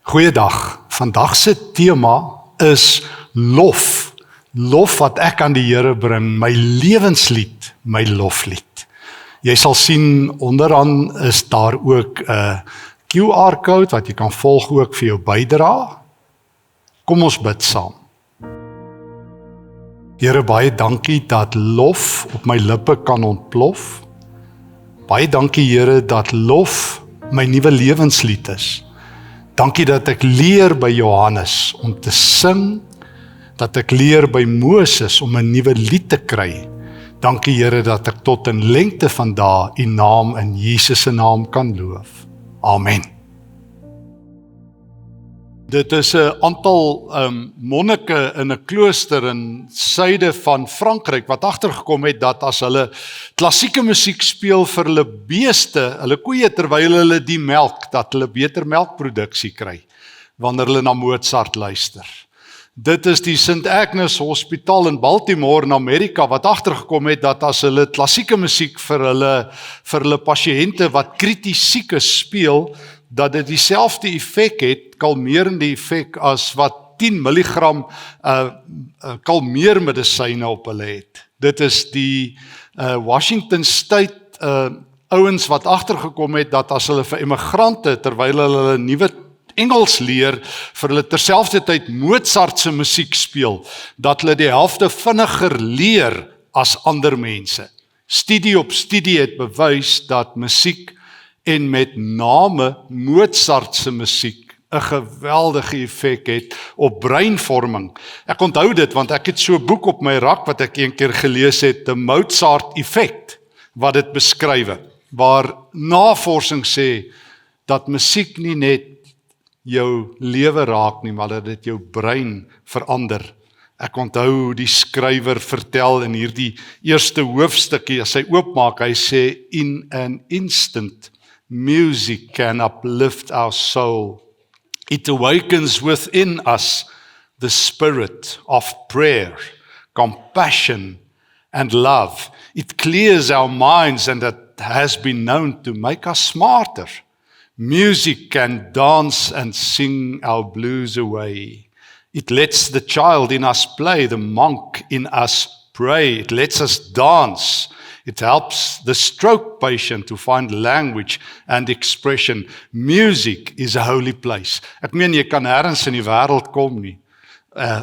Goeiedag, vandag se tema is lof. Lof wat ek aan die Here bring, my lewenslied, my loflied. Jy sal sien, onderaan is daar ook 'n QR-code wat jy kan volg ook vir jou bydra. Kom ons bid saam. Here, baie dankie dat lof op my lippe kan ontplof. Baie dankie Here dat lof my nuwe lewenslied is. Dankie dat ek leer by Johannes om te sing, dat ek leer by Moses om 'n nuwe lied te kry. Dankie Here dat ek tot in lengte van dae U naam in Jesus se naam kan loof. Amen. Dit is 'n aantal monnike in 'n klooster in suide van Frankryk wat agtergekom het dat as hulle klassieke musiek speel vir hulle beeste, hulle koeie terwyl hulle die melk, dat hulle beter melkproduksie kry wanneer hulle na Mozart luister. Dit is die St. Agnes Hospitaal in Baltimore in Amerika wat agtergekom het dat as hulle klassieke musiek vir hulle pasiënte wat krities siek is speel, dat dit dieselfde effek het, kalmerende effek as wat 10 milligram kalmeermedisyne op hulle het. Dit is die Washington State ouens wat agtergekom het dat as hulle vir immigrante terwyl hulle nuwe Engels leer, vir hulle terselfdertyd Mozart se musiek speel, dat hulle die helfte vinniger leer as ander mense. Studie op studie het bewys dat musiek en met name Mozart se musiek 'n geweldige effek het op breinvorming. Ek onthou dit want ek het so 'n boek op my rak wat ek een keer gelees het, The Mozart Effect, wat dit beskryf, waar navorsing sê dat musiek nie net jou lewe raak nie, maar dat dit jou brein verander. Ek onthou die skrywer vertel in hierdie eerste hoofstukkie, as hy oopmaak, hy sê, in an instant, music can uplift our soul. It awakens within us the spirit of prayer, compassion, and love. It clears our minds and it has been known to make us smarter. Music can dance and sing our blues away. It lets the child in us play, the monk in us pray. It lets us dance. It helps the stroke patient to find language and expression. Music is a holy place. Ek meen, jy kan nêrens in die wêreld kom nie,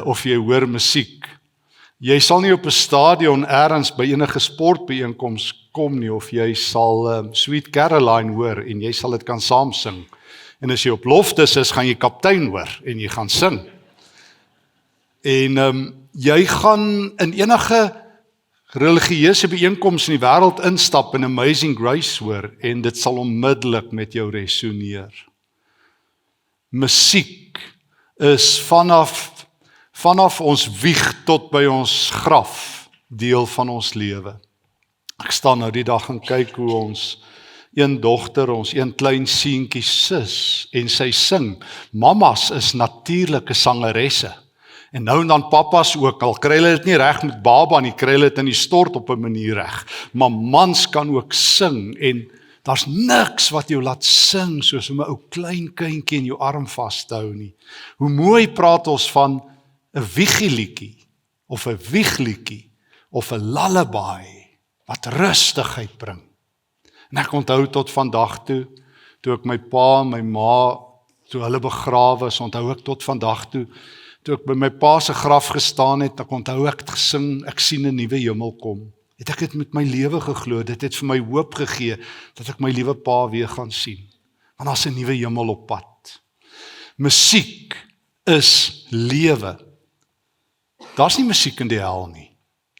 of jy hoor musiek. Jy sal nie op 'n stadion ergens by enige sportbyeenkoms kom nie, of jy sal Sweet Caroline hoor en jy sal dit kan saam sing. En as jy op loftes is, gaan jy kaptein hoor en jy gaan sing. En jy gaan in enige religieuse byeenkoms in die wêreld instap en Amazing Grace hoor en dit sal onmiddellik met jou resoneer. Musiek is vanaf ons wieg tot by ons graf deel van ons lewe. Ek staan nou die dag en kyk hoe ons een dogter, ons een klein seentjie sis en sy sing. Mamas is natuurlike sangeresse. En nou en dan papas ook, al kry hulle dit nie reg met baba nie, kry hulle dit in die stort op 'n manier reg. Maar mans kan ook sing en daar's niks wat jou laat sing soos om 'n ou klein kindjie in jou arm vas te hou nie. Hoe mooi praat ons van 'n wiegieliedjie of 'n wiegliedjie of 'n lullaby wat rustigheid bring. En ek onthou tot vandag toe ek my pa en my ma, toe hulle begrawe is, onthou ek tot vandag toe ek by my pa se graf gestaan het, ek onthou ek het gesing, ek sien 'n nuwe hemel kom. Het ek dit met my lewe geglo, dit het vir my hoop gegee, dat ek my liewe pa weer gaan sien. Want daar's 'n nuwe hemel op pad. Musiek is lewe. Daar's nie musiek in die hel nie.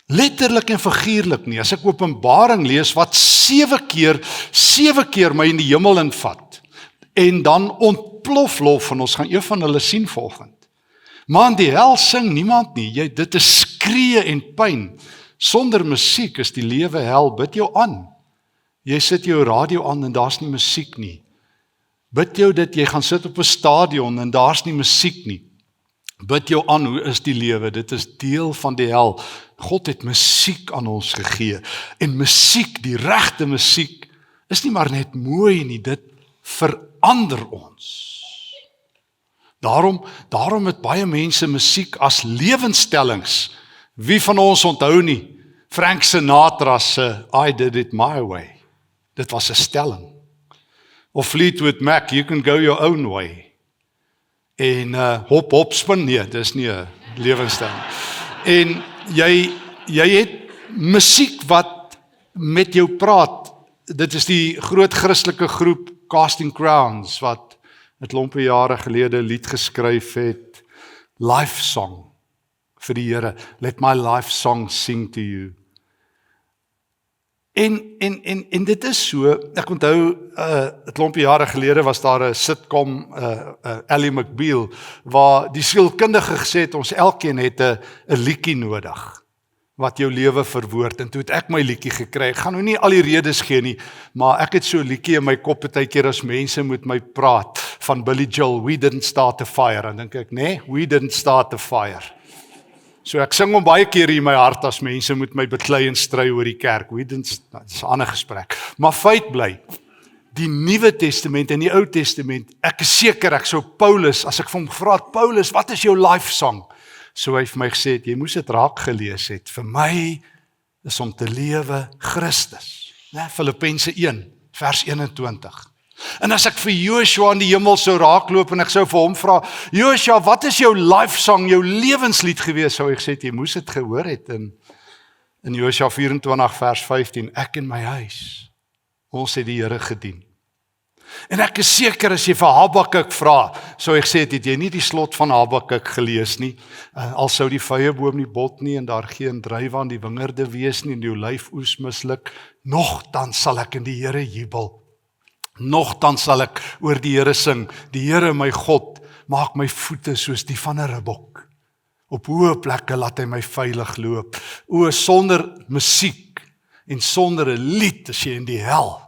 Letterlik en figuurlik nie. As ek Openbaring lees wat 7 keer my in die hemel invat, en dan ontplof lof, en ons gaan een van hulle sien volgend. Maar in die hel sing niemand nie, dit is skree en pyn. Sonder musiek is die lewe hel, bid jou aan. Jy sit jou radio aan en daar's nie musiek nie. Bid jou dit, jy gaan sit op 'n stadion en daar's nie musiek nie. Bid jou aan, hoe is die lewe? Dit is deel van die hel. God het musiek aan ons gegee. En musiek, die regte musiek, is nie maar net mooi nie, dit verander ons. Daarom het baie mense musiek as lewensstellings. Wie van ons onthou nie Frank Sinatra se I Did It My Way. Dit was 'n stelling. Of Fleetwood Mac, You Can Go Your Own Way. En hop hop spin, nee, dis nie 'n lewensstelling. En jy het musiek wat met jou praat. Dit is die groot Christelike groep Casting Crowns wat 'n klompie jare gelede 'n lied geskryf het, Life Song vir die Here. Let my life song sing to you. En dit is so, ek onthou 'n klompie jare gelede was daar 'n sitcom, Ally McBeal, waar die sielkundige gesê het, ons elkeen het 'n liedjie nodig wat jou lewe verwoord, en toe het ek my liedjie gekry. Ek gaan nou nie al die redes gee nie, maar ek het so 'n liedjie in my kop partykeer as mense met my praat, van Billy Joel, We Didn't Start a Fire, en dink ek, nee, We Didn't Start a Fire. So ek sing hom baie keer in my hart as mense met my beklei en stry oor die kerk. Dit is 'n ander gesprek. Maar feit bly, die Nuwe Testament en die Ou Testament, ek is seker ek sou Paulus, as ek vir hom gevra het, Paulus, wat is jou life song? So hy vir my gesê het, jy moes dit raak gelees het. Vir my is om te lewe Christus. Filippense 1 vers 21. En as ek vir Joshua in die hemel sou raakloop en ek sou vir hom vra, Joshua, wat is jou life song, jou lewenslied gewees? Sou hy gesê het, jy moes dit gehoor het in Joshua 24 vers 15, ek en my huis, ons het die Here gedien. En ek is seker as jy vir Habakuk vra, sou hy gesê het jy nie die slot van Habakuk gelees nie, al sou die vyeboom nie bot nie en daar geen druiwe aan die wingerde wees nie en die olyfoes misluk, nogtans sal ek in die Here jubel. Nogtans sal ek oor die Here sing, die Here my God maak my voete soos die van 'n ribbok. Op hoë plekke laat hy my veilig loop. O, sonder musiek en sonder 'n lied is jy in die hel.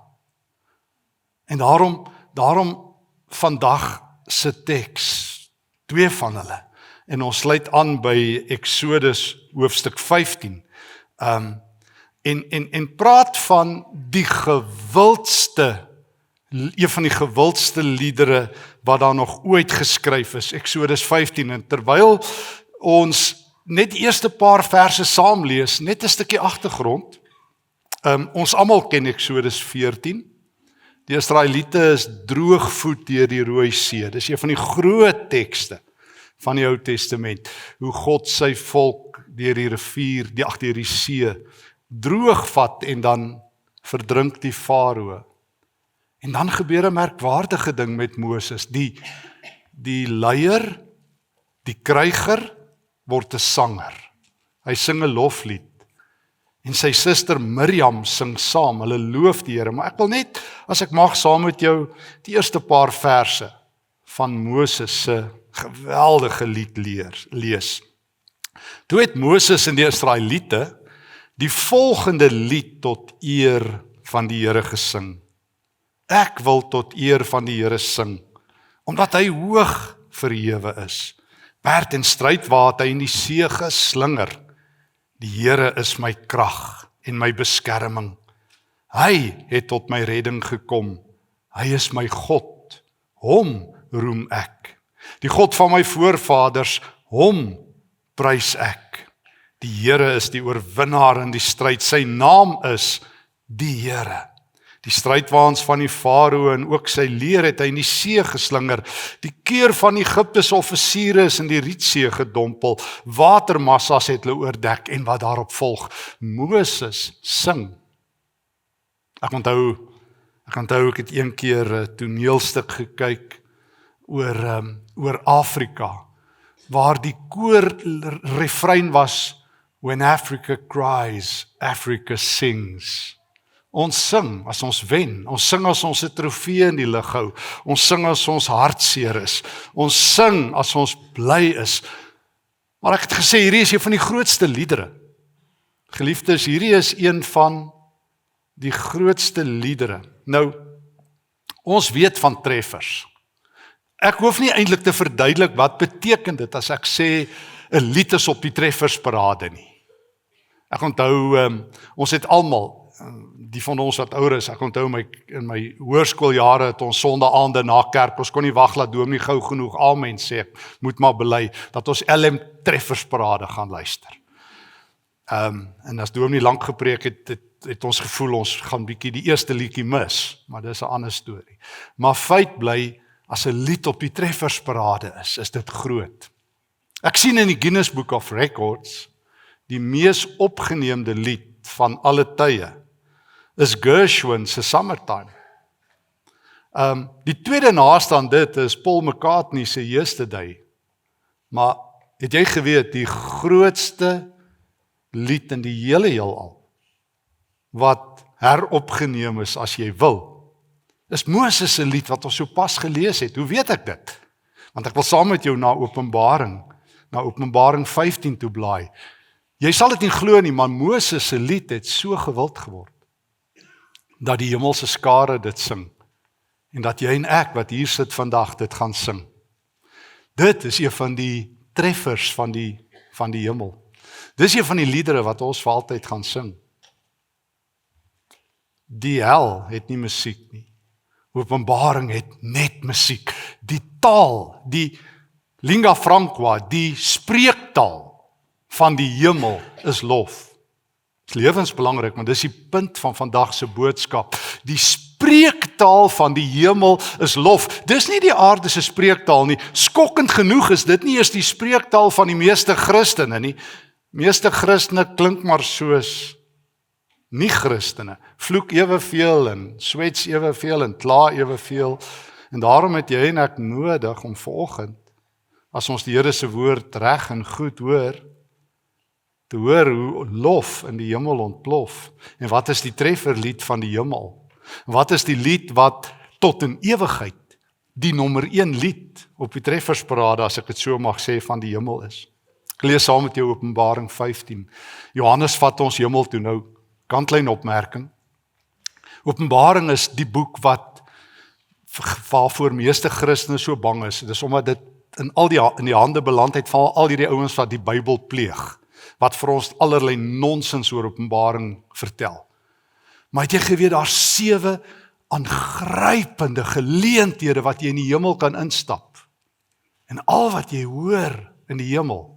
En daarom vandag se teks, 2 van hulle. En ons sluit aan by Exodus hoofstuk 15. En praat van die gewildste, een van die gewildste liedere wat daar nog ooit geskryf is, Exodus 15, en terwyl ons net die eerste paar verse saam lees, net 'n stukkie agtergrond, ons almal ken Exodus 14, die Israeliete is droogvoet deur die Rooi See, dis een van die groot tekste van die Ou Testament, hoe God sy volk deur die rivier, deur die see, droogvat en dan verdrink die Farao. En dan gebeur 'n merkwaardige ding met Moses. Die leier, die kryger, word 'n sanger. Hy sing 'n loflied. En sy suster Miriam sing saam. Hulle loof die Here. Maar ek wil net, as ek mag, saam met jou die eerste paar verse van Moses se geweldige lied lees. Toe het Moses en die Israeliete die volgende lied tot eer van die Here gesing. Ek wil tot eer van die Here sing, omdat hy hoog verhewe is. Perd en strydwa het hy in die see geslinger. Die Here is my krag en my beskerming. Hy het tot my redding gekom. Hy is my God. Hom roem ek. Die God van my voorvaders, hom prys ek. Die Here is die oorwinnaar in die stryd. Sy naam is die Here. Die strydwaans van die Farao en ook sy leer het hy in die see geslinger. Die keur van Egipte se offisiere is in die Rietsee gedompel. Watermassas het hulle oordek en wat daarop volg. Moses sing. Ek onthou ek het een keer 'n toneelstuk gekyk oor Afrika, waar die koor refrein was, When Africa cries, Africa sings. Ons sing as ons wen, ons sing as ons 'n trofee in die lug hou, ons sing as ons hartseer is, ons sing as ons bly is. Maar ek het gesê, hierdie is een van die grootste liedere. Geliefdes, hierdie is een van die grootste liedere. Nou, ons weet van treffers. Ek hoef nie eintlik te verduidelik wat beteken dit as ek sê 'n lied is op die treffersparade nie. Ek onthou, ons het almal, die van ons wat ouer is, ek onthou in my hoërskooljare het ons sondaande na kerk, ons kon nie wag laat dominee gou genoeg amen sê, ek moet maar bely, dat ons LM Treffersparade gaan luister. En as dominee lank gepreek het ons gevoel, ons gaan bietjie die eerste liedjie mis, maar dis 'n ander storie. Maar feit bly, as 'n lied op die Treffersparade is dit groot. Ek sien in die Guinness Book of Records, die mees opgeneemde lied van alle tye, is Gershwin se Summertime. Die tweede naaste aan dit is Paul McCartney se Yesterday. Maar het jy geweet, die grootste lied in die hele heelal, wat heropgeneem is as jy wil, is Moses se lied wat ons so pas gelees het. Hoe weet ek dit? Want ek wil saam met jou na Openbaring 15 toe blaai. Jy sal dit nie glo nie, maar Moses se lied het so gewild geword, dat die hemelse skare dit sing, en dat jy en ek wat hier sit vandag dit gaan sing. Dit is een van die treffers van die hemel. Dis een van die liedere wat ons vir altyd gaan sing. Die hel het nie musiek nie. Openbaring het net musiek. Die taal, die lingua franca, die spreektaal van die hemel is lof. Dit is lewensbelangrik, maar dis die punt van vandag se boodskap. Die spreektaal van die hemel is lof. Dis nie die aardse spreektaal nie. Skokkend genoeg is dit nie eers die spreektaal van die meeste Christene nie. Meeste Christene klink maar soos nie-Christene. Vloek eweveel en swets eweveel en kla eweveel. En daarom het jy en ek nodig om vanoggend, as ons die Here se woord reg en goed hoor, te hoor hoe lof in die hemel ontplof. En wat is die trefferlied van die hemel? Wat is die lied wat tot in ewigheid die nommer 1 lied op die treffersparade, as ek dit so mag sê, van die hemel is? Ek lees saam met jou Openbaring 15. Johannes vat ons hemel toe nou, kantlyn opmerking. Openbaring is die boek waarvoor meeste Christene so bang is. Dis omdat dit in die hande beland het van al hierdie ouens wat die Bybel pleeg, wat vir ons allerlei nonsens oor Openbaring vertel. Maar het jy geweet, daar 7 aangrypende geleenthede wat jy in die hemel kan instap. En al wat jy hoor in die hemel,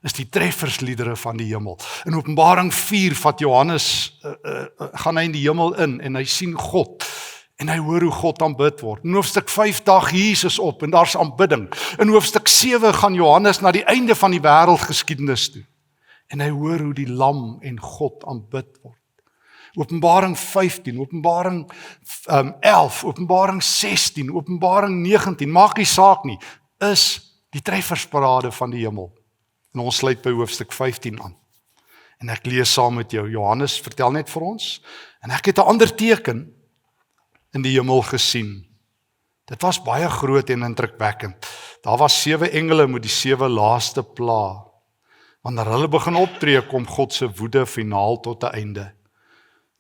is die treffersliedere van die hemel. In Openbaring 4 vat Johannes, gaan hy in die hemel in, en hy sien God, en hy hoor hoe God aanbid word. In hoofstuk 5 daag Jesus op, en daar's aanbidding. In hoofstuk 7 gaan Johannes na die einde van die wêreldgeskiedenis toe, en hy hoor hoe die lam en God aanbid word. Openbaring 15, Openbaring 11, Openbaring 16, Openbaring 19, maak nie saak nie, is die treffersparade van die hemel. En ons sluit by hoofstuk 15 aan. En ek lees saam met jou, Johannes vertel net vir ons, en ek het 'n ander teken in die hemel gesien. Dit was baie groot en indrukwekkend. Daar was 7 engele met die 7 laaste pla. Wanneer hulle begin optree, kom God se woede finaal tot 'n einde.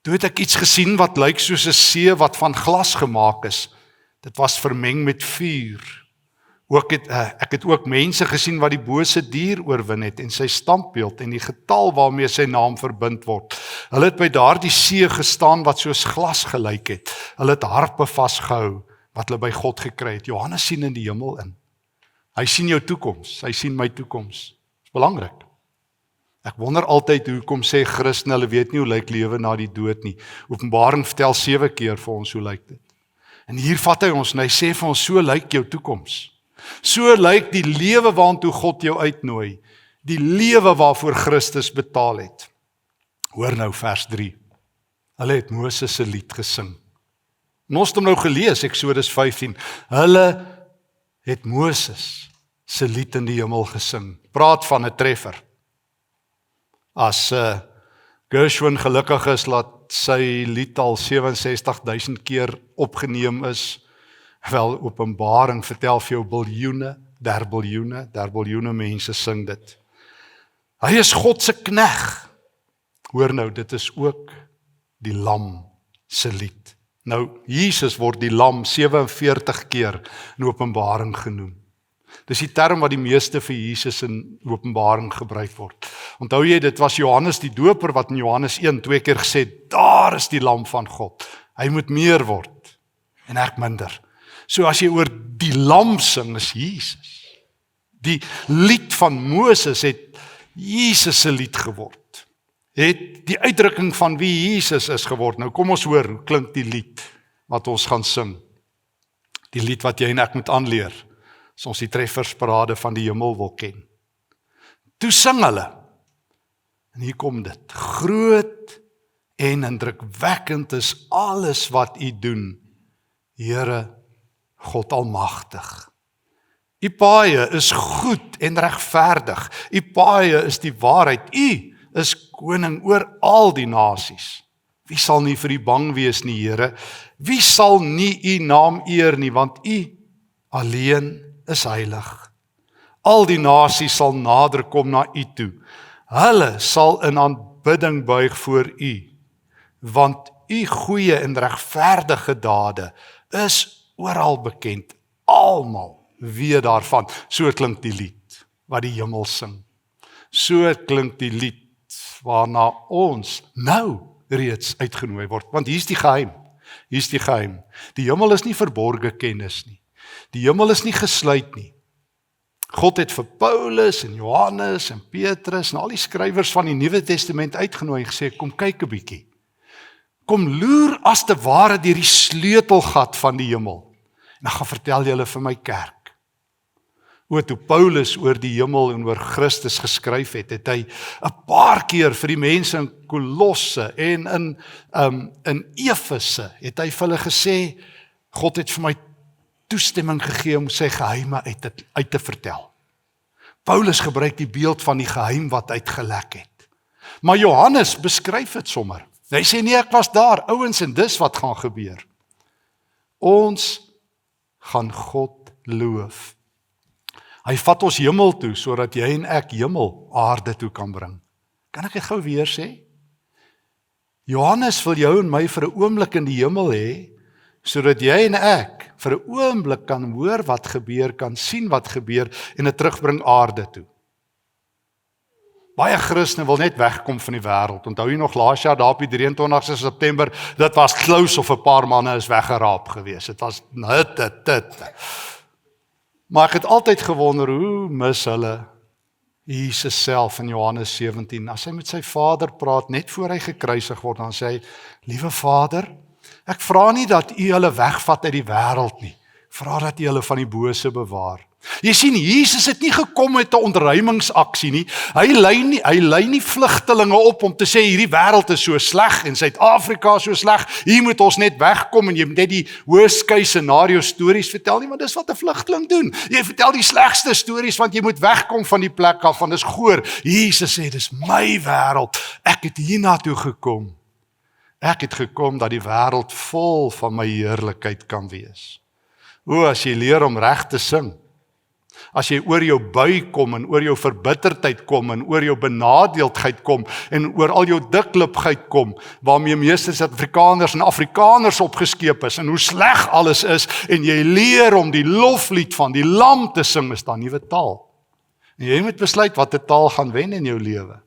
Toe het ek iets gesien wat lyk soos 'n see wat van glas gemaak is. Dit was vermeng met vuur. Ek het ook mense gesien wat die bose dier oorwin het en sy standbeeld en die getal waarmee sy naam verbind word. Hulle het by daardie see gestaan wat soos glas gelyk het. Hulle het harpe vasgehou wat hulle by God gekry het. Johannes sien in die hemel in. Hy sien jou toekoms, hy sien my toekoms. Dit is belangrik. Ek wonder altyd hoekom sê Christene, hulle weet nie hoe lyk lewe na die dood nie. Openbaring vertel 7 keer vir ons hoe lyk dit. En hier vat hy ons en hy sê vir ons, so lyk jou toekoms. So lyk die lewe waartoe God jou uitnooi. Die lewe waarvoor Christus betaal het. Hoor nou vers 3. Hulle het Moses se lied gesing. En ons het hom nou gelees, Eksodus 15. Hulle het Moses se lied in die hemel gesing. Praat van 'n treffer. As Gershwin gelukkig is, laat sy lied al 67.000 keer opgeneem is, wel Openbaring vertel vir jou biljoene mense sing dit. Hy is God se knegt. Hoor nou, dit is ook die lam se lied. Nou, Jesus word die lam 47 keer in Openbaring genoem. Dis die term wat die meeste vir Jesus in Openbaring gebruik word. Onthou jy, dit was Johannes die Doper wat in Johannes 1 2 keer gesê het, daar is die lam van God. Hy moet meer word en ek minder. So as jy oor die lam sing, is Jesus. Die lied van Moses het Jesus se lied geword. Het die uitdrukking van wie Jesus is geword. Nou kom ons hoor, hoe klink die lied wat ons gaan sing. Die lied wat jy en ek moet aanleer, as ons die treffersparade van die hemel wil ken. Toe sing hulle, en hier kom dit, groot en indrukwekkend is alles wat U doen, Here God Almagtig. U paaie is goed en regverdig, U paaie is die waarheid, U is koning oor al die nasies. Wie sal nie vir U bang wees nie, Here? Wie sal nie U naam eer nie, want U alleen is heilig. Al die nasies sal nader kom na U toe. Hulle sal in aanbidding buig voor U, want U goeie en regverdige dade is oral bekend. Almal weet daarvan. So klink die lied wat die hemel sing. So klink die lied waarna ons nou reeds uitgenooi word. Want hier's die geheim. Hier's die geheim. Die hemel is nie verborge kennis nie. Die hemel is nie gesluit nie. God het vir Paulus en Johannes en Petrus en al die skrywers van die Nuwe Testament uitgenooi en gesê, kom kyk 'n bietjie. Kom loer as te ware deur die sleutelgat van die hemel. En dan gaan vertel julle vir my kerk. Toe Paulus oor die hemel en oor Christus geskryf het, het hy 'n paar keer vir die mense in Kolosse en in Efese, het hy vir hulle gesê, God het vir my toestemming gegee om sy geheime uit te vertel. Paulus gebruik die beeld van die geheim wat uitgelek het. Maar Johannes beskryf dit sommer. Hy sê nee, ek was daar, ouens, en dis wat gaan gebeur. Ons gaan God loof. Hy vat ons hemel toe, sodat jy en ek hemel aarde toe kan bring. Kan ek dit gou weer sê? Johannes wil jou en my vir 'n oomblik in die hemel hê, sodat jy en ek vir 'n oomblik kan hoor wat gebeur, kan sien wat gebeur en dit terugbring aarde toe. Baie Christene wil net wegkom van die wêreld. Onthou jy nog laas jaar daar op die 23 September, dit was close of 'n paar manne is weggeraap gewees. Dit was Maar ek het altyd gewonder, hoe mis hulle Jesus self in Johannes 17. As hy met sy Vader praat, net voor hy gekruisig word, dan sê hy, liewe Vader, ek vra nie dat U hulle wegvat uit die wêreld nie. Ek vra dat U hulle van die bose bewaar. Jy sien, Jesus het nie gekom met 'n ontruimingsaksie nie. Hy lei nie vlugtelinge op om te sê hierdie wêreld is so sleg en Suid-Afrika is so sleg. Hier moet ons net wegkom en jy moet net die worst case scenario stories vertel nie, want dis wat 'n vlugteling doen. Jy vertel die slegste stories want jy moet wegkom van die plek af, want dis goor. Jesus sê dis my wêreld. Ek het hiernatoe gekom. Ek het gekom dat die wêreld vol van my heerlikheid kan wees. As jy leer om reg te sing, as jy oor jou bui kom en oor jou verbitterdheid kom en oor jou benadeeldheid kom en oor al jou diklipheid kom, waarmee meeste Suid-Afrikaners en Afrikaners opgeskeep is en hoe sleg alles is en jy leer om die loflied van die lam te sing, is daar nuwe taal. En jy moet besluit watter taal gaan wen in jou lewe.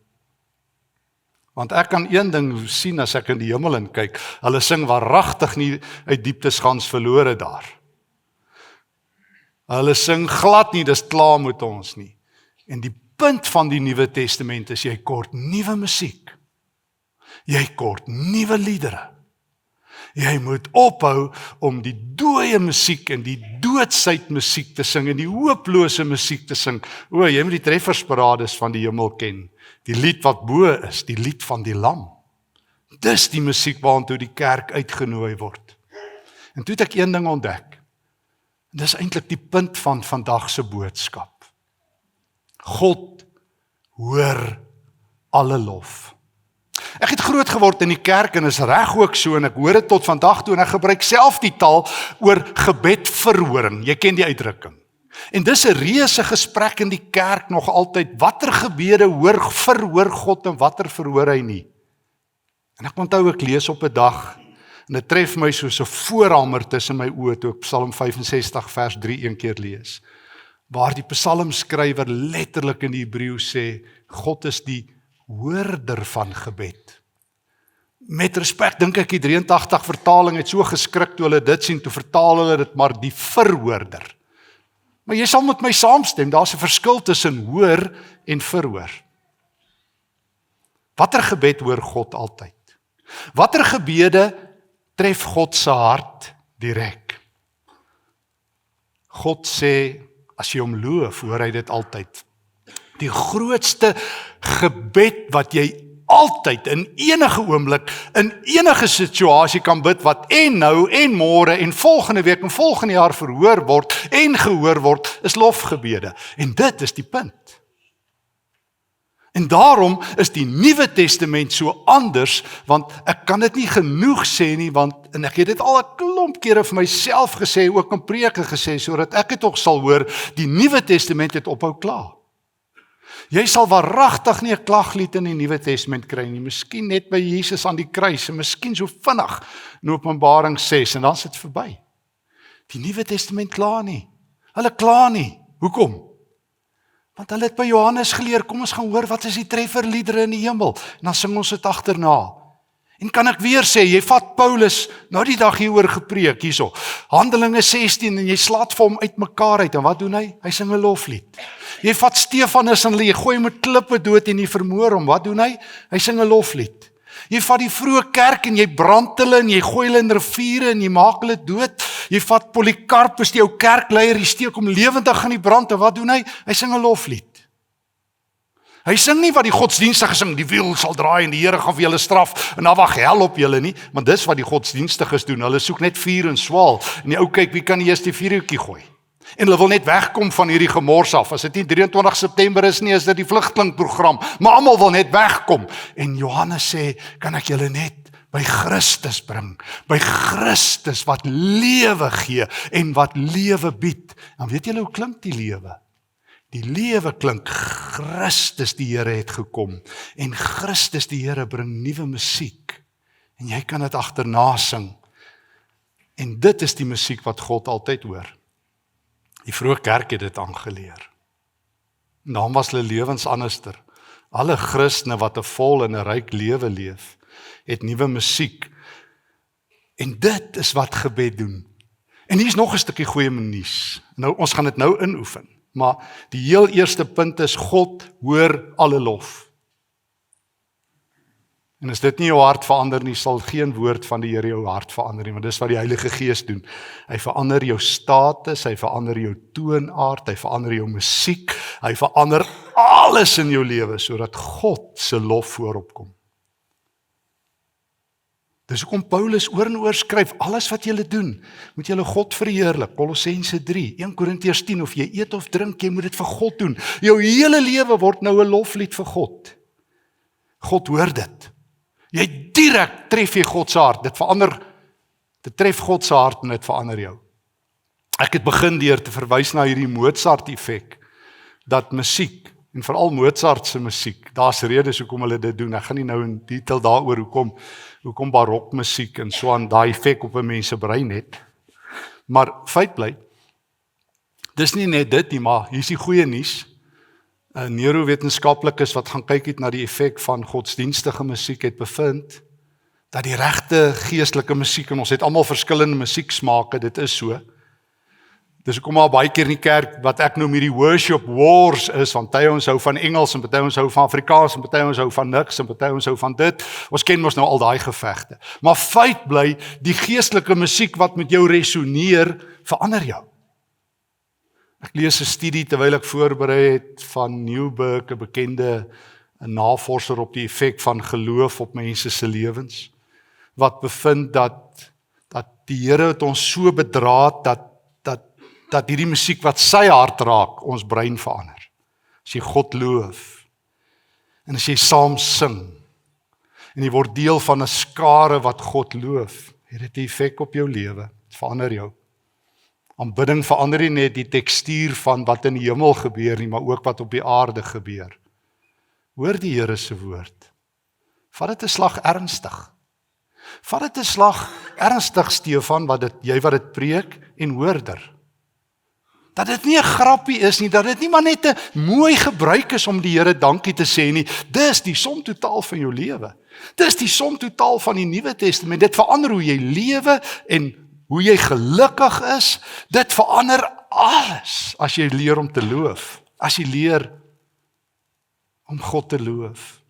Want ek kan een ding sien as ek in die hemel in kyk, hulle sing waaragtig nie uit dieptes gans verlore daar. Hulle sing glad nie, dis klaar met ons nie. En die punt van die Nuwe Testament is, jy kort nuwe musiek. Jy kort nuwe liedere. Jy moet ophou om die dooie musiek en die doodsheid musiek te sing en die hooplose musiek te sing. Jy moet die treffersparades van die hemel ken. Die lied wat bo is, die lied van die lam. Dis die musiek waartoe die kerk uitgenooi word. En toe het ek een ding ontdek. Dis eintlik die punt van vandag se boodskap. God hoor alle lof. Ek het groot geword in die kerk en is reg ook so en ek hoor dit tot vandag toe en ek gebruik self die taal oor gebedverhoring. Jy ken die uitdrukking. En dis 'n reuse gesprek in die kerk nog altyd. Watter gebede verhoor God en watter verhoor hy nie? En ek onthou ek lees op 'n dag en dit tref my soos 'n voorhamer tussen my oë toe ek Psalm 65 vers 3 een keer lees. Waar die psalmskrywer letterlik in die Hebreë sê, God is die hoorder van gebed. Met respek dink ek die 83 vertaling het so geskrik toe hulle dit sien, toe vertaal hulle dit maar die verhoorder. Maar jy sal met my saamstem, daar's 'n verskil tussen hoor en verhoor. Watter gebed hoor God altyd? Watter gebede tref God se hart direk? God sê, as jy hom loof, hoor hy dit altyd. Die grootste gebed wat jy altyd, in enige oomblik, in enige situasie kan bid, wat en nou, en môre, en volgende week, en volgende jaar verhoor word, en gehoor word, is lofgebede. En dit is die punt. En daarom is die Nuwe Testament so anders, want ek kan dit nie genoeg sê nie, en ek het dit al 'n klomp kere vir myself gesê, ook in preke gesê, sodat ek dit ook sal hoor, die Nuwe Testament het ophou kla. Jy sal waaragtig nie 'n klaglied in die Nuwe Testament kry nie, miskien net by Jesus aan die kruis, en miskien so vinnig in Openbaring 6, en dan is dit verby. Die Nuwe Testament kla nie. Hulle kla nie. Hoekom? Want hulle het by Johannes geleer, kom ons gaan hoor wat is die trefferliedere in die hemel, en dan sing ons dit agterna. En kan ek weer sê, jy vat Paulus, nou die dag hieroor gepreek, hierso, Handelinge 16, en jy slaat vir hom uitmekaar uit, en wat doen hy? Hy sing 'n loflied. Jy vat Stefanus en jy gooi hom met klippe dood en jy vermoor hom, wat doen hy? Hy sing 'n loflied. Jy vat die vroeë kerk en jy brand hulle en jy gooi hulle in riviere en jy maak hulle dood. Jy vat Polycarpus, die ou kerkleier, jy steek hom lewendig in die brand, en wat doen hy? Hy sing 'n loflied. Hy sing nie wat die godsdienstige sing, die wiel sal draai en die Here gaan vir julle straf en dan wag hel op julle nie, want dis wat die godsdienstiges doen. Hulle soek net vuur en swaal en die ou kyk wie kan die eerste vuurtjie gooi. En hulle wil net wegkom van hierdie gemors af. As dit nie 23 September is nie, is dit die vlugtelingprogram, maar almal wil net wegkom. En Johannes sê, kan ek julle net by Christus bring, by Christus wat lewe gee en wat lewe bied. En weet julle hoe klink die lewe? Die lewe klink, Christus die Here het gekom, en Christus die Here bring nuwe musiek, en jy kan dit agterna sing, en dit is die musiek wat God altyd hoor. Die vroeë kerk het dit aangeleer, en dan was hulle lewens anderster. Alle Christene wat 'n vol en 'n ryk lewe leef, het nuwe musiek, en dit is wat gebed doen. En hier is nog 'n stukkie goeie nuus. Nou, ons gaan dit nou inoefen. Maar die heel eerste punt is, God hoor alle lof. En as dit nie jou hart verander nie, sal geen woord van die Here jou hart verander nie, want dis wat die Heilige Gees doen. Hy verander jou status, hy verander jou toonaard, hy verander jou musiek, hy verander alles in jou lewe, sodat God se lof voorop kom. Dis hoekom Paulus oor en oor skryf, alles wat julle doen, moet julle God verheerlik. Kolossense 3, 1 Korintiërs 10, of jy eet of drink, jy moet dit vir God doen. Jou hele lewe word nou 'n loflied vir God. God hoor dit. Jy direk tref jy God se hart. Dit tref God se hart en dit verander jou. Ek het begin deur te verwys na hierdie Mozart-effek, dat musiek, en veral Mozart se musiek, daar's redes hoekom hulle dit doen. Ek gaan nie nou in detail daaroor hoekom barokmusiek en so aan daai effek op 'n mens se brein het. Maar feit bly, dis nie net dit nie, maar hier's die goeie nuus. 'n Neurowetenskaplikes wat gaan kyk het na die effek van godsdienstige musiek het bevind dat die regte geestelike musiek, en ons het almal verskillende musieksmake, dit is so. Dis hoekom maar baie keer in die kerk wat ek noem hierdie worship wars is, want party ons hou van Engels en party ons hou van Afrikaans en party ons hou van niks en party ons hou van dit. Ons ken mos nou al daai gevegte. Maar feit bly, die geestelike musiek wat met jou resoneer, verander jou. Ek lees 'n studie terwyl ek voorberei het van Newberg, 'n bekende navorser op die effek van geloof op mense se lewens, wat bevind dat die Here het ons so bedraad dat hierdie musiek wat sy hart raak, ons brein verander. As jy God loof, en as jy saam sing, en jy word deel van 'n skare wat God loof, het dit 'n effek op jou lewe, dit verander jou. Aanbidding verander nie net die tekstuur van wat in die hemel gebeur nie, maar ook wat op die aarde gebeur. Hoor die Here se woord. Vat dit 'n slag ernstig. Vat dit 'n slag ernstig, Stefan, jy wat dit preek, en hoorder. Dat dit nie 'n grappie is nie, dat dit nie maar net 'n mooi gebruik is om die Here dankie te sê nie. Dis die som totaal van jou lewe. Dis die som totaal van die Nuwe Testament. Dit verander hoe jy lewe en hoe jy gelukkig is. Dit verander alles as jy leer om te loof. As jy leer om God te loof.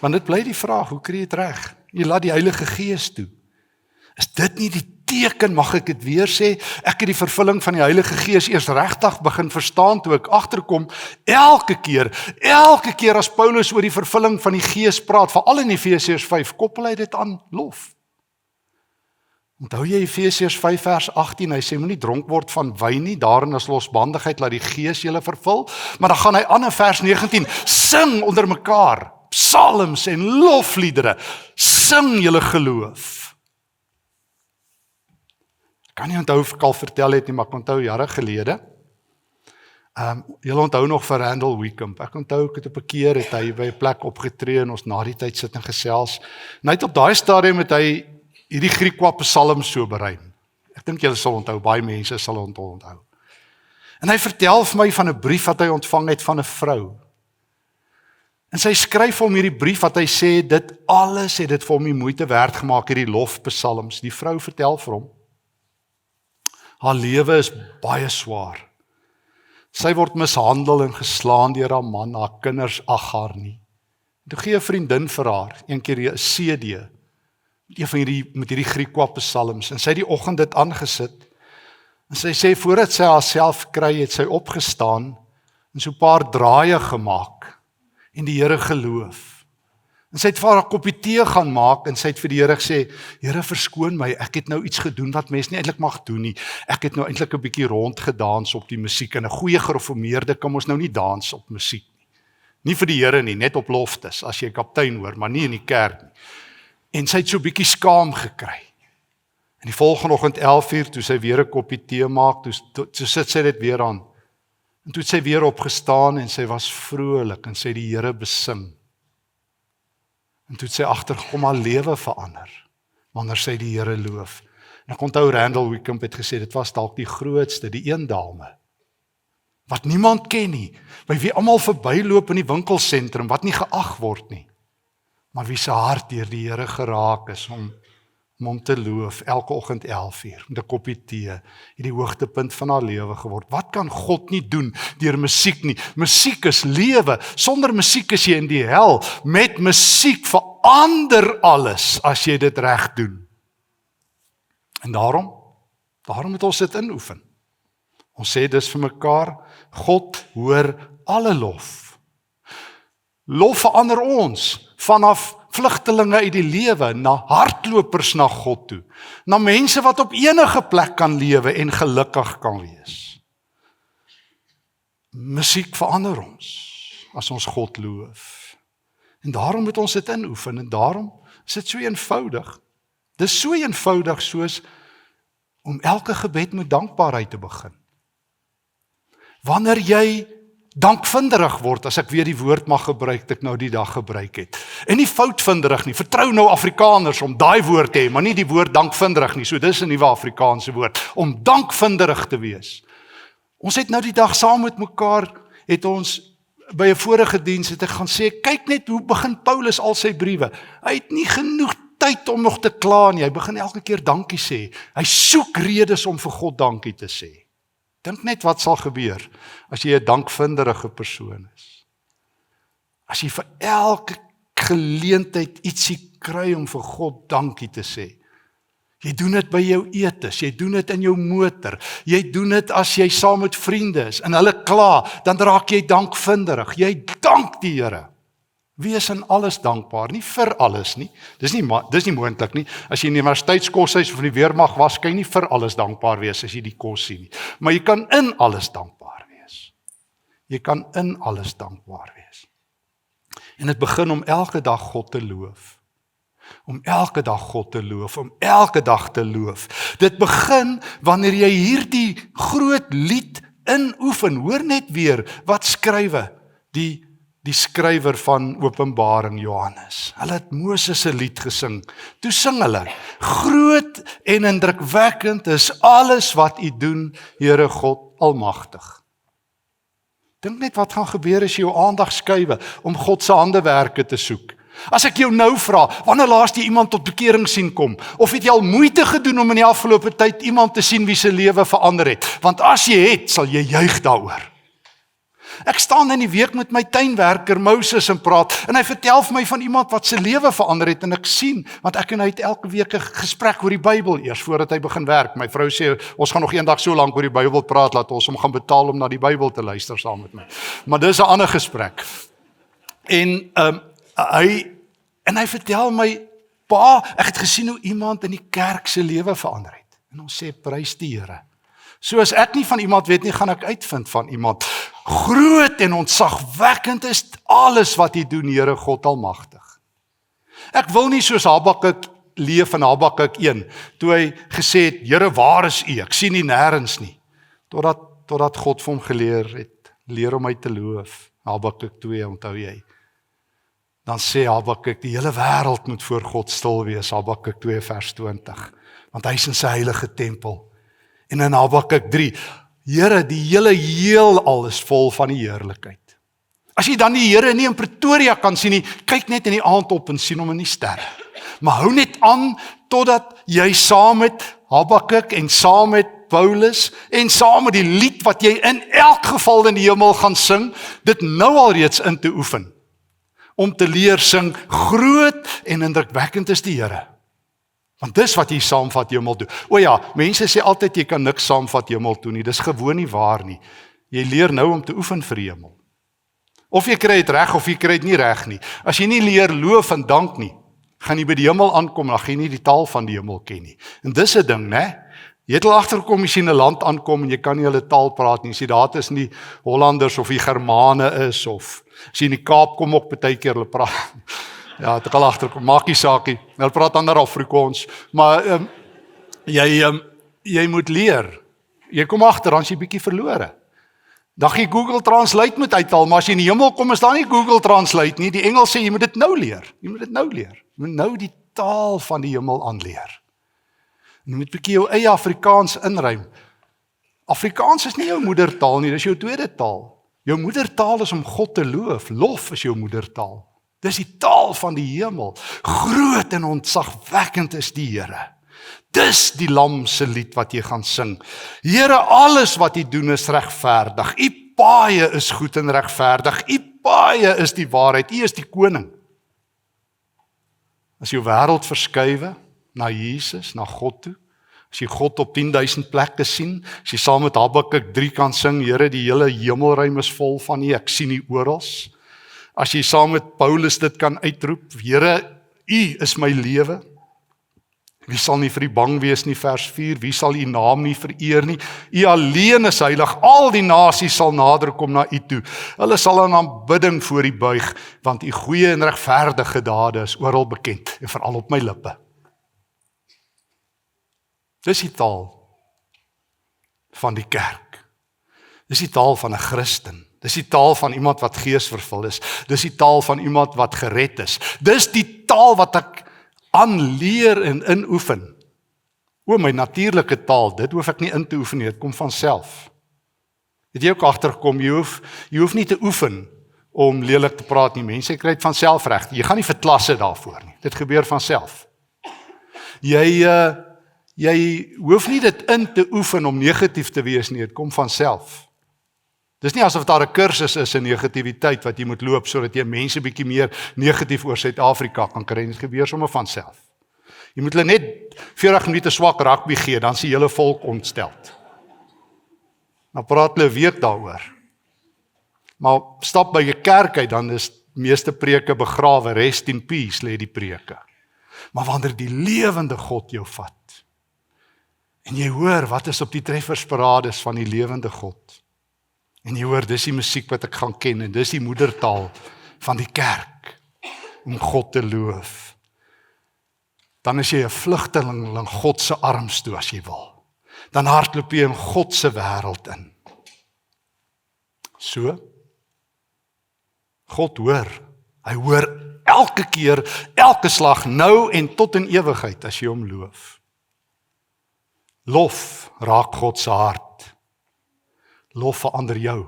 Want dit bly die vraag, hoe kry jy dit reg? Jy laat die Heilige Gees toe. Is dit nie die teken, mag ek dit weer sê, ek het die vervulling van die Heilige Gees eers regtig begin verstaan toe ek agterkom, elke keer as Paulus oor die vervulling van die Gees praat, veral in Efesiërs 5, koppel hy dit aan lof. Onthou jy Efesiërs 5 vers 18, hy sê moenie dronk word van wyn nie, daarin is losbandigheid, laat die Gees julle vervul, maar dan gaan hy aan in vers 19, sing onder mekaar, psalms en lofliedere, sing julle geloof. Ek kan nie onthou of ek al vertel het nie, maar ek onthou jare gelede, julle onthou nog vir Randall Wickham, ek onthou ek het op 'n keer, het hy by 'n plek opgetree en ons na die tyd sit en gesels, en hy het op daai stadium het hy hierdie Griekwa psalm so bereim. Ek dink julle sal onthou, baie mense sal onthou. En hy vertel vir my van 'n brief wat hy ontvang het van 'n vrou. En sy skryf hom hierdie brief wat hy sê, dit alles het dit vir hom die moeite werd gemaak, hierdie lofpsalms. Die vrou vertel vir hom, haar lewe is baie swaar. Sy word mishandel en geslaan deur haar man, haar kinders ag haar nie. Toe gee 'n vriendin vir haar, een keer 'n CD, met hierdie Griekwa psalms, en sy het die oggend dit aangesit, en sy sê, voordat sy haarself kry, het sy opgestaan, en so 'n paar draaie gemaak, en die Here geloof. En sy het vir haar 'n koppie tee gaan maak, en sy het vir die Here gesê, Here verskoon my, ek het nou iets gedoen wat mens nie eintlik mag doen nie, ek het nou eintlik 'n bietjie rondgedans op die musiek, en 'n goeie gereformeerde kan ons nou nie dans op musiek nie. Nie vir die Here nie, net op loftes, as jy kaptein hoor, maar nie in die kerk nie. En sy het so 'n bietjie skaam gekry. En die volgende oggend 11:00, toe sy weer 'n koppie tee maak, toe sit sy dit weer aan. En toe het sy weer opgestaan en sy was vrolik en sy het die Here besing. En toe het sy agtergekom haar lewe verander wanneer sy die Here loof. En ek onthou Randall Wickham het gesê dit was dalk die grootste, die een dame wat niemand ken nie, by wie almal verbyloop in die winkelsentrum wat nie geag word nie, maar wie se hart deur die Here geraak is om hom te loof elke oggend 11:00 met 'n koppie tee, het die hoogtepunt van haar lewe geword. Wat kan God nie doen deur musiek nie? Musiek is lewe. Sonder musiek is jy in die hel. Met musiek verander alles as jy dit reg doen. En daarom moet ons dit inoefen. Ons sê dis vir mekaar, God hoor alle lof. Lof verander ons vanaf vlugtelinge uit die lewe na hardlopers na God toe, na mense wat op enige plek kan lewe en gelukkig kan wees. Musiek verander ons as ons God loof. En daarom moet ons dit inoefen en daarom is dit so eenvoudig. Dis so eenvoudig soos om elke gebed met dankbaarheid te begin. Wanneer jy dankvinderig word, as ek weer die woord mag gebruik, dat ek nou die dag gebruik het. En nie foutvinderig nie, vertrou nou Afrikaners om daai woord te hê, maar nie die woord dankvinderig nie, so dis 'n nuwe Afrikaanse woord, om dankvinderig te wees. Ons het nou die dag saam met mekaar, het ons by 'n vorige diens het ek gaan sê, kyk net hoe begin Paulus al sy briewe. Hy het nie genoeg tyd om nog te kla nie, hy begin elke keer dankie sê. Hy soek redes om vir God dankie te sê. Dink net wat sal gebeur as jy 'n dankvinderige persoon is. As jy vir elke geleentheid ietsie kry om vir God dankie te sê. Jy doen dit by jou etes, jy doen dit in jou motor, jy doen dit as jy saam met vriende is en hulle kla, dan raak jy dankvinderig. Jy dank die Here. Wees in alles dankbaar, nie vir alles nie. Dis nie moontlik nie. As jy in die universiteitskoshuis of in die weermag was, kan jy nie vir alles dankbaar wees as jy die kos sien nie. Maar jy kan in alles dankbaar wees. Jy kan in alles dankbaar wees. En dit begin om elke dag God te loof. Om elke dag God te loof, om elke dag te loof. Dit begin wanneer jy hierdie groot lied inoefen. Hoor net weer wat skrywe die die skrywer van Openbaring Johannes. Hulle het Moses se lied gesing. Toe sing hulle: groot en indrukwekkend is alles wat U doen, Here God Almagtig. Dink net wat gaan gebeur as jy jou aandag skuwe om God se handewerke te soek. As ek jou nou vra, wanneer laas jy iemand tot bekering sien kom? Of het jy al moeite gedoen om in die afgelope tyd iemand te sien wie se lewe verander het? Want as jy het, sal jy juig daaroor. Ek staan in die week met my tuinwerker Moses en praat, en hy vertel vir my van iemand wat sy lewe verander het, en ek sien, want ek en hy het elke week 'n gesprek oor die Bybel eers, voordat hy begin werk. My vrou sê, ons gaan nog eendag so lank oor die Bybel praat, laat ons hom gaan betaal om na die Bybel te luister saam met my. Maar dis 'n ander gesprek. En hy vertel my, pa, ek het gesien hoe iemand in die kerk se lewe verander het. En ons sê, prys die Here. So as ek nie van iemand weet nie, gaan ek uitvind van iemand. Groot en ontzagwekkend is alles wat U doen, Here God Almagtig. Ek wil nie soos Habakuk leef in Habakuk 1, toe hy gesê het, Here, waar is U? Ek sien U nêrens nie. Totdat God vir hom geleer het, leer om my te loof. Habakuk 2, onthou jy? Dan sê Habakuk, die hele wêreld moet voor God stil wees, Habakuk 2 vers 20, want hy is in sy heilige tempel. En in Habakuk 3, Here, die hele heelal is vol van die heerlikheid. As jy dan die Here nie in Pretoria kan sien nie, kyk net in die aand op en sien hom in die sterre. Maar hou net aan totdat jy saam met Habakuk en saam met Paulus en saam met die lied wat jy in elk geval in die hemel gaan sing, dit nou alreeds in te oefen. Om te leer sing, groot en indrukwekkend is die Here. Want dis wat jy saamvat hemel toe. O ja, mense sê altyd jy kan niks saamvat hemel toe nie. Dis gewoon nie waar nie. Jy leer nou om te oefen vir die hemel. Of jy kry dit reg of jy kry dit nie reg nie. As jy nie leer loof en dank nie, gaan jy by die hemel aankom, dan gaan jy nie die taal van die hemel ken nie. En dis 'n ding, né? Jy het al agterkom, jy sien 'n land aankom en jy kan nie hulle taal praat nie. Jy sien daar is nie Hollanders of die Germane is, of as jy in die Kaap kom ook baie keer hulle praat. Ja, het ek al agterkom, maak nie saak nie. Hulle praat ander Afrikaans, maar jy moet leer. Jy kom agter, dan is jy bietjie verlore. Dan jy Google Translate moet uithaal, maar as jy in die hemel kom, is daar nie Google Translate nie. Die Engels sê jy moet dit nou leer. Jy moet dit nou leer. Jy moet nou die taal van die hemel aanleer. Jy moet bietjie jou eie Afrikaans inruim. Afrikaans is nie jou moedertaal nie, dis jou tweede taal. Jou moedertaal is om God te loof. Lof is jou moedertaal. Dis die taal van die hemel. Groot en ontzagwekkend is die Here. Dis die lam se lied wat jy gaan sing. Here, alles wat U doen is regverdig. U paaie is goed en regverdig. U paaie is die waarheid. U is die koning. As jou wêreld verskuiwe na Jesus, na God toe, as jy God op 10.000 plekke sien, as jy saam met Habakuk 3 kan sing, Here, die hele hemelruim is vol van U, ek sien U oral. As jy saam met Paulus dit kan uitroep, Here, U is my lewe. Wie sal nie vir U bang wees nie, vers 4, wie sal U naam nie vereer nie? U alleen is heilig, al die nasies sal nader kom na U toe. Hulle sal in aanbidding voor U buig, want U goeie en regverdige dade is oral bekend, en veral op my lippe. Dis die taal van die kerk. Dis die taal van 'n Christen. Dis die taal van iemand wat geesvervul is. Dis die taal van iemand wat gered is. Dis die taal wat ek aanleer en inoefen. O, my natuurlike taal, dit hoef ek nie in te oefen nie, dit kom van self. Het jy ook agtergekom, jy hoef nie te oefen om lelik te praat nie. Mense kry dit van self reg. Jy gaan nie vir klasse daarvoor nie. Dit gebeur van self. Jy hoef nie dit in te oefen om negatief te wees nie, dit kom van self. Dis nie asof daar 'n kursus is in negativiteit wat jy moet loop sodat jy mense bietjie meer negatief oor Suid-Afrika kan kry. Dit gebeur sommer van self. Jy moet hulle net 40 minute swak rugby gee, dan is die hele volk ontsteld. Nou praat hulle 'n week daaroor. Maar stap by 'n kerk uit, dan is meeste preke begrawe, rest in peace lê die preke. Maar wanneer die lewende God jou vat, en jy hoor wat is op die treffersparades van die lewende God, en jy hoor, dis die musiek wat ek gaan ken, en dis die moedertaal van die kerk, om God te loof. Dan is jy 'n vlugteling in God se arms toe as jy wil. Dan hardloop jy in God se wêreld in. So, God hoor. Hy hoor elke keer, elke slag, nou en tot in ewigheid as jy hom loof. Lof raak God se hart. Lof verander jou.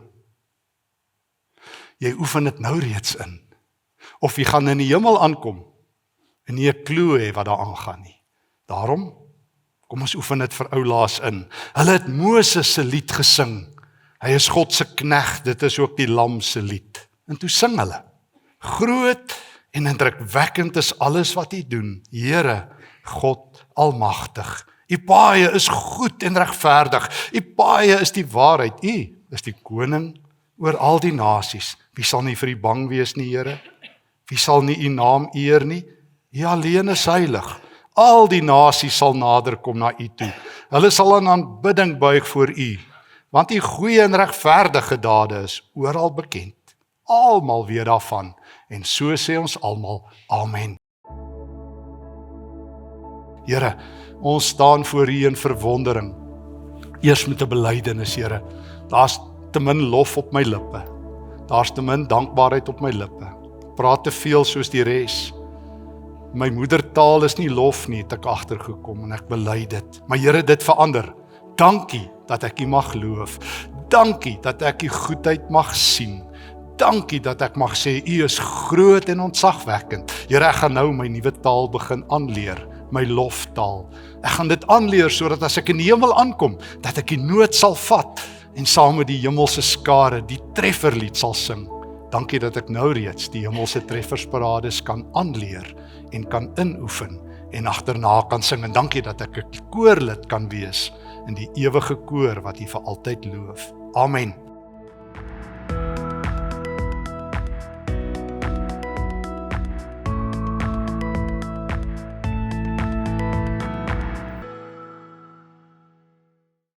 Jy oefen dit nou reeds in. Of jy gaan in die hemel aankom en nie 'n klou hê wat daar aangaan nie. Daarom, kom ons oefen dit vir ou Laas in. Hulle het Moses se lied gesing. Hy is God se knegt, dit is ook die lam se lied. En toe sing hulle. Groot en indrukwekkend is alles wat U doen, Here, God almagtig. U paaie is goed en regverdig. U paaie is die waarheid. U is die koning oor al die nasies. Wie sal nie vir U bang wees nie, Here? Wie sal nie U naam eer nie? U alleen is heilig. Al die nasies sal nader kom na U toe. Hulle sal in aanbidding buig voor U, want U goeie en regverdige dade is oral bekend. Almal weet daarvan, en so sê ons almal, amen. Here, ons staan voor U in verwondering. Eers met 'n belydenis, Here. Daar's te min lof op my lippe. Daar's te min dankbaarheid op my lippe. Praat te veel soos die res. My moedertaal is nie lof nie, het ek agtergekom en ek bely dit. Maar Here, dit verander. Dankie dat ek U mag loof. Dankie dat ek U goedheid mag sien. Dankie dat ek mag sê U is groot en ontzagwekkend. Here, ek gaan nou my nuwe taal begin aanleer, my loftaal. Ek gaan dit aanleer sodat as ek in die hemel aankom, dat ek die noot sal vat en saam met die hemelse skare die trefferlied sal sing. Dankie dat ek nou reeds die hemelse treffersparades kan aanleer en kan inoefen en agterna kan sing. En dankie dat ek 'n koorlid kan wees in die ewige koor wat U vir altyd loof. Amen.